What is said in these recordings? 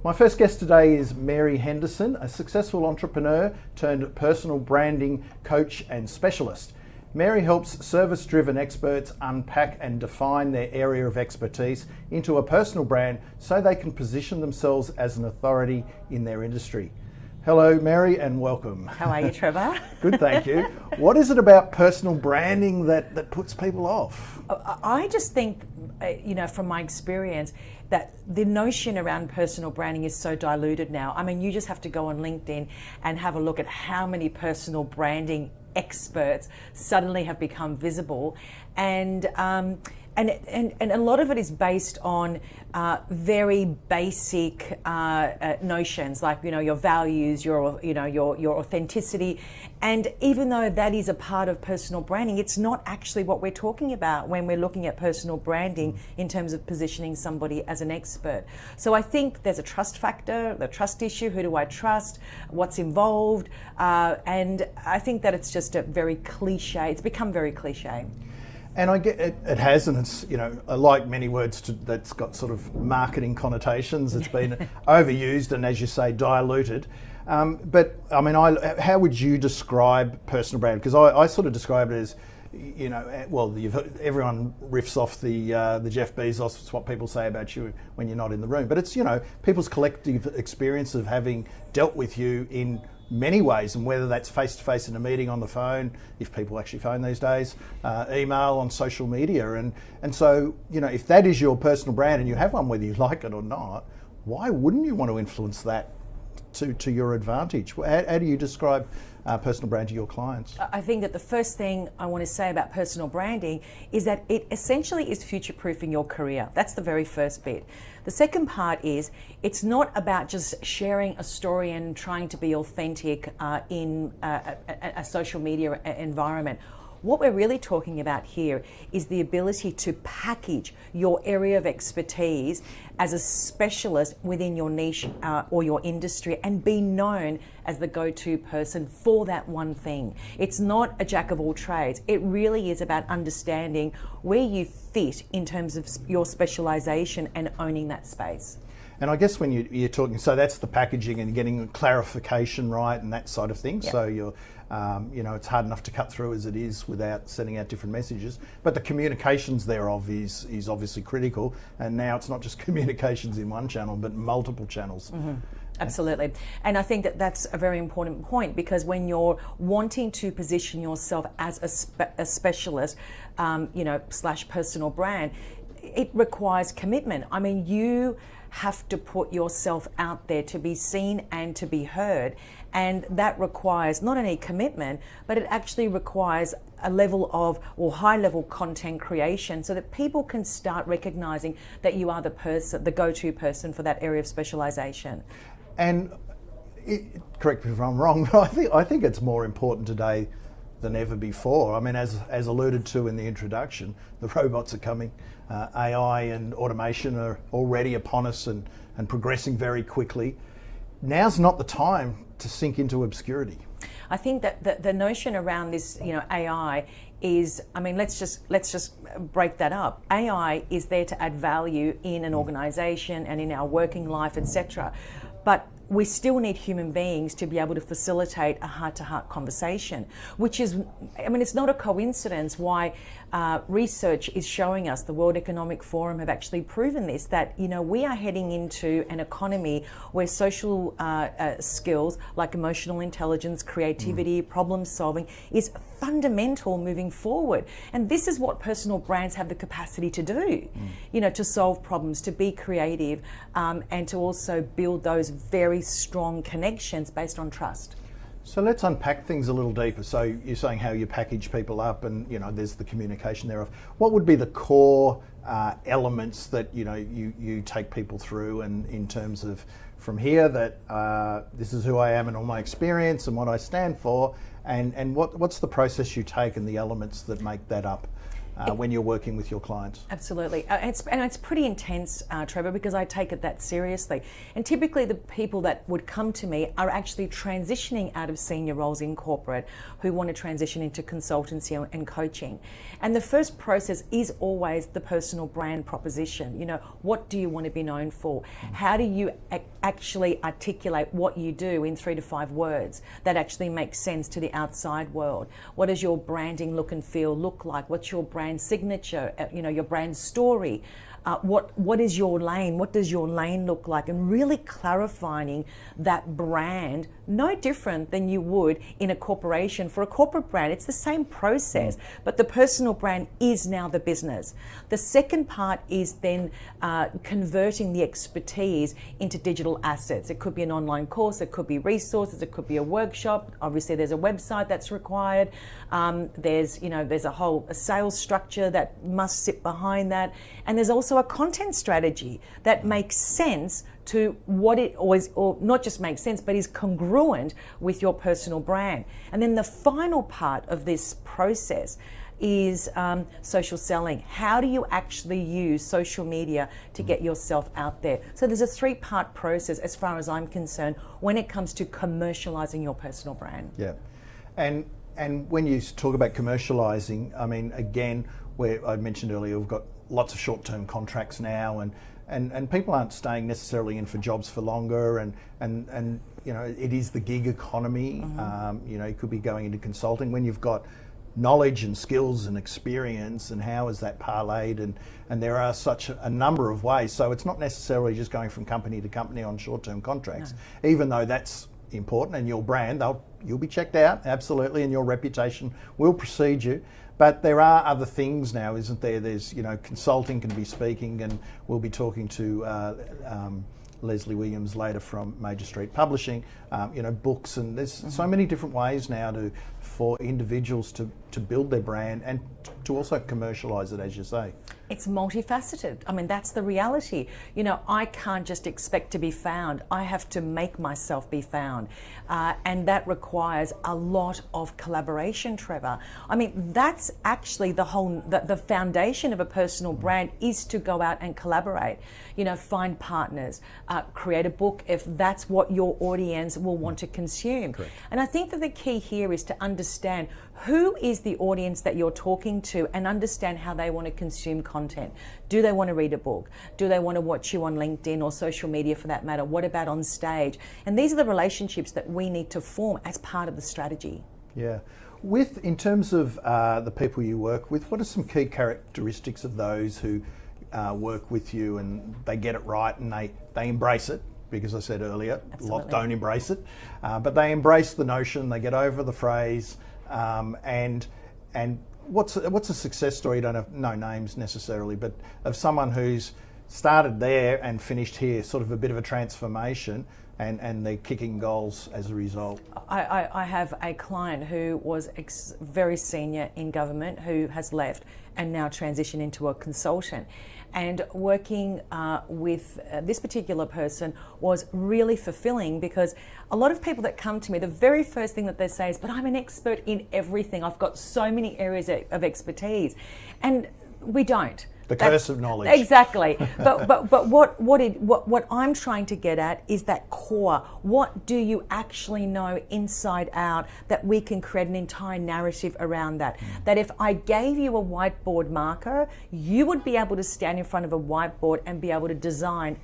My first guest today is Mary Henderson, a successful entrepreneur turned personal branding coach and specialist. Mary helps service-driven experts unpack and define their area of expertise into a personal brand so they can position themselves as an authority in their industry. Hello, Mary, and welcome. How are you, Trevor? Good, thank you. What is it about personal branding that puts people off? I just think, from my experience, that the notion around personal branding is so diluted now. I mean, you just have to go on LinkedIn and have a look at how many personal branding experts suddenly have become visible, and a lot of it is based on very basic notions, like your values, your authenticity. And even though that is a part of personal branding, it's not actually what we're talking about when we're looking at personal branding in terms of positioning somebody as an expert. So I think there's a trust factor, the trust issue. Who do I trust? What's involved? And I think that it's just a very cliche. It's become very cliche. And I get it has, and it's like many words that's got sort of marketing connotations. It's been overused and, as you say, diluted. But I mean, how would you describe personal brand? Because I sort of describe it as, everyone riffs off the Jeff Bezos. It's what people say about you when you're not in the room. But it's people's collective experience of having dealt with you in many ways, and whether that's face-to-face in a meeting, on the phone, if people actually phone these days, email, on social media. And so, if that is your personal brand and you have one, whether you like it or not, why wouldn't you want to influence that to your advantage? How do you describe personal brand to your clients? I think that the first thing I want to say about personal branding is that it essentially is future-proofing your career. That's the very first bit. The second part is it's not about just sharing a story and trying to be authentic in a social media environment. What we're really talking about here is the ability to package your area of expertise as a specialist within your niche or your industry, and be known as the go-to person for that one thing. It's not a jack of all trades. It really is about understanding where you fit in terms of your specialization and owning that space. And I guess when you're talking, so that's the packaging and getting clarification right and that side of things. Yep. So you're, it's hard enough to cut through as it is without sending out different messages. But the communications thereof is obviously critical. And now it's not just communications in one channel, but multiple channels. Mm-hmm. Absolutely. And I think that that's a very important point, because when you're wanting to position yourself as a specialist, / personal brand, it requires commitment. I mean, you have to put yourself out there to be seen and to be heard. And that requires not only commitment, but it actually requires a level of, or high level content creation, so that people can start recognizing that you are the go-to person for that area of specialization. And correct me if I'm wrong, but I think it's more important today than ever before. I mean, as alluded to in the introduction, the robots are coming. AI and automation are already upon us and progressing very quickly. Now's not the time to sink into obscurity. I think that the notion around this, AI is, I mean, let's just break that up. AI is there to add value in an organization and in our working life, etc. But we still need human beings to be able to facilitate a heart-to-heart conversation, which is, I mean, it's not a coincidence why research is showing us, the World Economic Forum have actually proven this, that, we are heading into an economy where social skills like emotional intelligence, creativity, problem solving is fundamental moving forward. And this is what personal brands have the capacity to do, to solve problems, to be creative, and to also build those very strong connections based on trust. So let's unpack things a little deeper. So you're saying how you package people up, and there's the communication thereof. What would be the core elements that you take people through, and in terms of from here that this is who I am and all my experience and what I stand for, and what's the process you take and the elements that make that up? when you're working with your clients. Absolutely. It's pretty intense, Trevor, because I take it that seriously. And typically the people that would come to me are actually transitioning out of senior roles in corporate who want to transition into consultancy and coaching. And the first process is always the personal brand proposition. You know, what do you want to be known for? How do you actually articulate what you do in 3 to 5 words that actually makes sense to the outside world? What does your branding look and feel look like? What's your brand signature? You know, your brand story. What is your lane? What does your lane look like? And really clarifying that brand, no different than you would in a corporation. For a corporate brand, it's the same process, but the personal brand is now the business. The second part is then converting the expertise into digital assets. It could be an online course, it could be resources, it could be a workshop. Obviously, there's a website that's required. There's a whole sales structure that must sit behind that, and there's also a content strategy that makes sense to what it always, or not just makes sense, but is congruent with your personal brand. And then the final part of this process is social selling. How do you actually use social media to get yourself out there? So there's a 3-part process as far as I'm concerned when it comes to commercializing your personal brand. Yeah. And when you talk about commercializing, I mean, again, where I mentioned earlier, we've got lots of short-term contracts now, and people aren't staying necessarily in for jobs for longer, and you know, it is the gig economy. You know, you could be going into consulting when you've got knowledge and skills and experience, and how is that parlayed, and there are such a number of ways. So it's not necessarily just going from company to company on short-term contracts, even though that's important, and your brand, you'll be checked out, absolutely, and your reputation will precede you. But there are other things now, isn't there? There's, you know, consulting can be speaking, and we'll be talking to Leslie Williams later from Major Street Publishing, you know, books, and there's so many different ways now for individuals to build their brand and to also commercialise it, as you say. It's multifaceted. I mean, that's the reality. You know, I can't just expect to be found. I have to make myself be found. And that requires a lot of collaboration, Trevor. I mean, that's actually the foundation of a personal brand, is to go out and collaborate. You know, find partners, create a book if that's what your audience will want to consume. Correct. And I think that the key here is to understand who is the audience that you're talking to, and understand how they want to consume content. Do they want to read a book? Do they want to watch you on LinkedIn or social media for that matter? What about on stage? And these are the relationships that we need to form as part of the strategy. Yeah. In terms of the people you work with, what are some key characteristics of those who work with you and they get it right and they embrace it? Because I said earlier, a lot don't embrace it, but they embrace the notion, they get over the phrase, and what's a success story? You don't have no names necessarily, but of someone who's started there and finished here, sort of a bit of a transformation, and they're kicking goals as a result. I have a client who was very senior in government who has left and now transitioned into a consultant. And working with this particular person was really fulfilling, because a lot of people that come to me, the very first thing that they say is, but I'm an expert in everything. I've got so many areas of expertise. And we don't. The curse of knowledge. Exactly. But what I'm trying to get at is that core. What do you actually know inside out that we can create an entire narrative around that? That if I gave you a whiteboard marker, you would be able to stand in front of a whiteboard and be able to design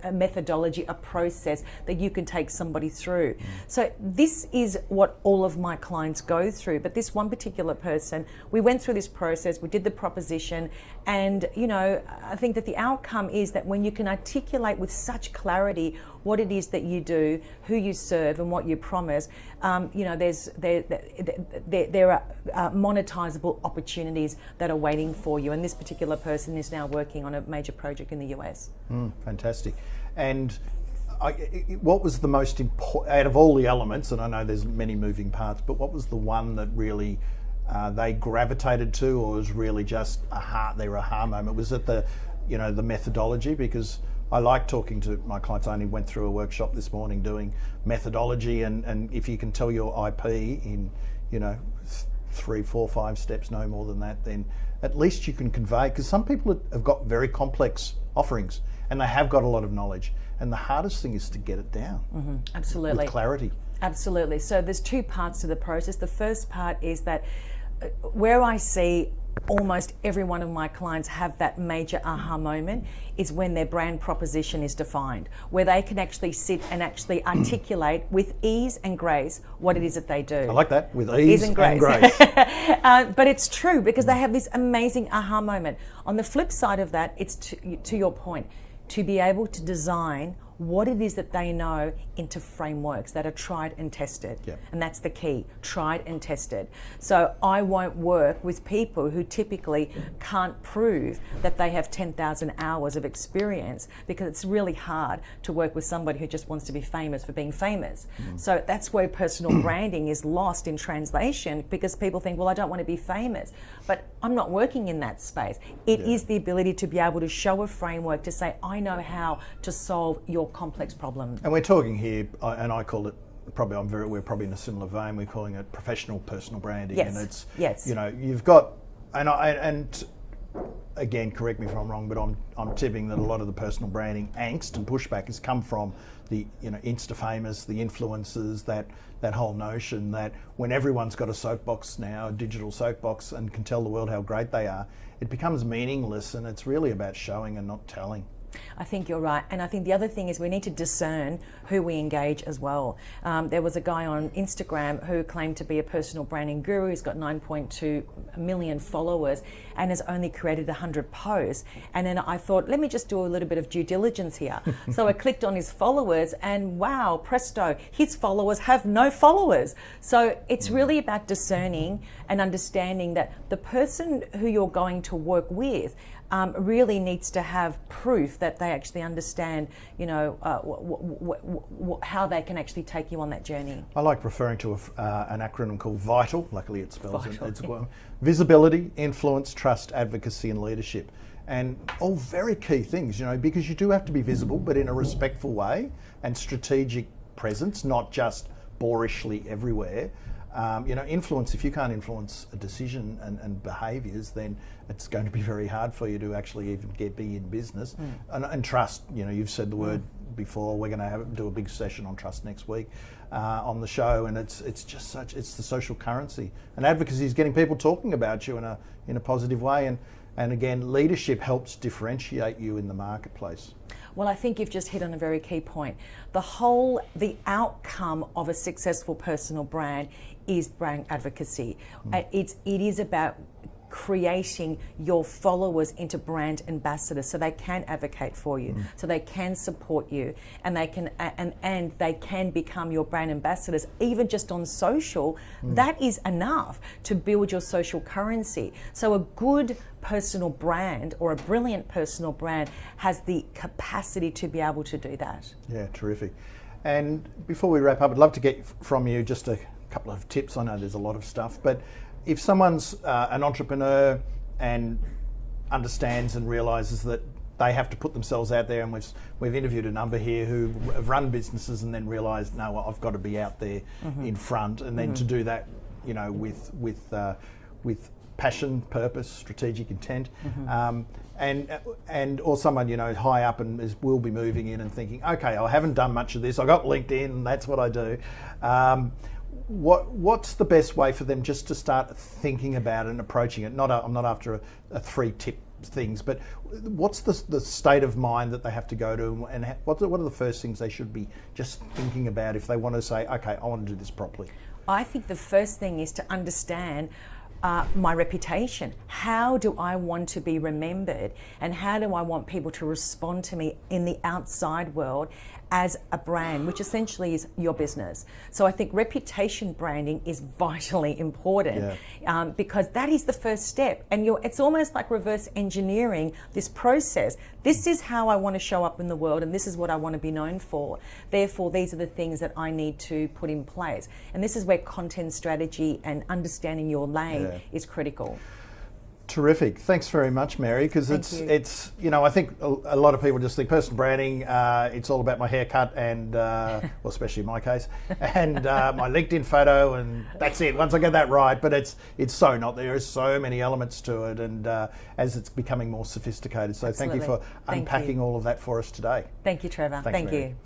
a methodology, a process that you can take somebody through. So this is what all of my clients go through. But this one particular person, we went through this process, we did the proposition, and you know, I think that the outcome is that when you can articulate with such clarity what it is that you do, who you serve, and what you promise, you know, there are monetizable opportunities that are waiting for you. And this particular person is now working on a major project in the US. Fantastic. And what was the most important out of all the elements? And I know there's many moving parts, but what was the one that really they gravitated to, or was really just their aha moment? Was it the methodology? Because I like talking to my clients. I only went through a workshop this morning doing methodology, and if you can tell your IP in, you know, 3, 4, 5 steps, no more than that, then at least you can convey, because some people have got very complex offerings and they have got a lot of knowledge, and the hardest thing is to get it down. Absolutely. With clarity. Absolutely. So there's 2 parts to the process. The first part is that where I see almost every one of my clients have that major aha moment is when their brand proposition is defined, where they can actually sit and actually articulate with ease and grace what it is that they do. I like that, with ease and grace. But it's true, because they have this amazing aha moment. On the flip side of that, it's to your point, to be able to design what it is that they know into frameworks that are tried and tested. Yep. And that's the key, tried and tested. So I won't work with people who typically can't prove that they have 10,000 hours of experience, because it's really hard to work with somebody who just wants to be famous for being famous. So that's where personal branding is lost in translation, because people think, well, I don't want to be famous. But I'm not working in that space. It is the ability to be able to show a framework to say, I know how to solve your complex problem. And we're talking here, and I call it, we're probably in a similar vein, we're calling it professional personal branding. Yes. And it's, yes. you know, you've got, and again, correct me if I'm wrong, but I'm tipping that a lot of the personal branding angst and pushback has come from the, you know, Insta famous, the influencers, that whole notion that when everyone's got a soapbox now, a digital soapbox, and can tell the world how great they are, it becomes meaningless, and it's really about showing and not telling. I think you're right. And I think the other thing is we need to discern who we engage as well. There was a guy on Instagram who claimed to be a personal branding guru. He's got 9.2 million followers and has only created 100 posts. And then I thought, let me just do a little bit of due diligence here. So I clicked on his followers, and wow, presto, his followers have no followers. So it's really about discerning and understanding that the person who you're going to work with really needs to have proof that they actually understand, you know, how they can actually take you on that journey. I like referring to an acronym called VITAL. Luckily, it spells it. It's visibility, influence, trust, advocacy, and leadership. And all very key things, you know, because you do have to be visible, but in a respectful way, and strategic presence, not just boorishly everywhere. You know, influence, if you can't influence a decision and behaviours, then it's going to be very hard for you to actually even be in business. And trust, you know, you've said the word before. We're going to do a big session on trust next week on the show, and it's just it's the social currency. And advocacy is getting people talking about you in a positive way, and again, leadership helps differentiate you in the marketplace. Well, I think you've just hit on a very key point. The outcome of a successful personal brand is brand advocacy. It is about creating your followers into brand ambassadors, so they can advocate for you, so they can support you, and they can become your brand ambassadors, even just on social. That is enough to build your social currency. So a good personal brand, or a brilliant personal brand, has the capacity to be able to do that. Yeah, terrific. And before we wrap up, I'd love to get from you just a couple of tips. I know there's a lot of stuff, but if someone's an entrepreneur and understands and realises that they have to put themselves out there, and we've interviewed a number here who have run businesses and then realised, no, I've got to be out there in front, and then to do that, you know, with passion, purpose, strategic intent, or someone, you know, high up and will be moving in and thinking, okay, I haven't done much of this. I got LinkedIn, and that's what I do. What's the best way for them just to start thinking about it and approaching it? I'm not after a 3-tip things, but what's the state of mind that they have to go to, and what are the first things they should be just thinking about if they want to say, okay, I want to do this properly? I think the first thing is to understand my reputation. How do I want to be remembered, and how do I want people to respond to me in the outside world as a brand, which essentially is your business? So I think reputation branding is vitally important, because that is the first step, and it's almost like reverse engineering this process. This is how I want to show up in the world, and this is what I want to be known for. Therefore, these are the things that I need to put in place, and this is where content strategy and understanding your lane is critical. Terrific. Thanks very much, Mary, because it's I think a lot of people just think personal branding, it's all about my haircut and, well, especially in my case, and my LinkedIn photo, and that's it. Once I get that right, but it's so not. There are so many elements to it, and as it's becoming more sophisticated. So thank you for unpacking all of that for us today. Thank you, Trevor. Thanks, Thank Mary. you.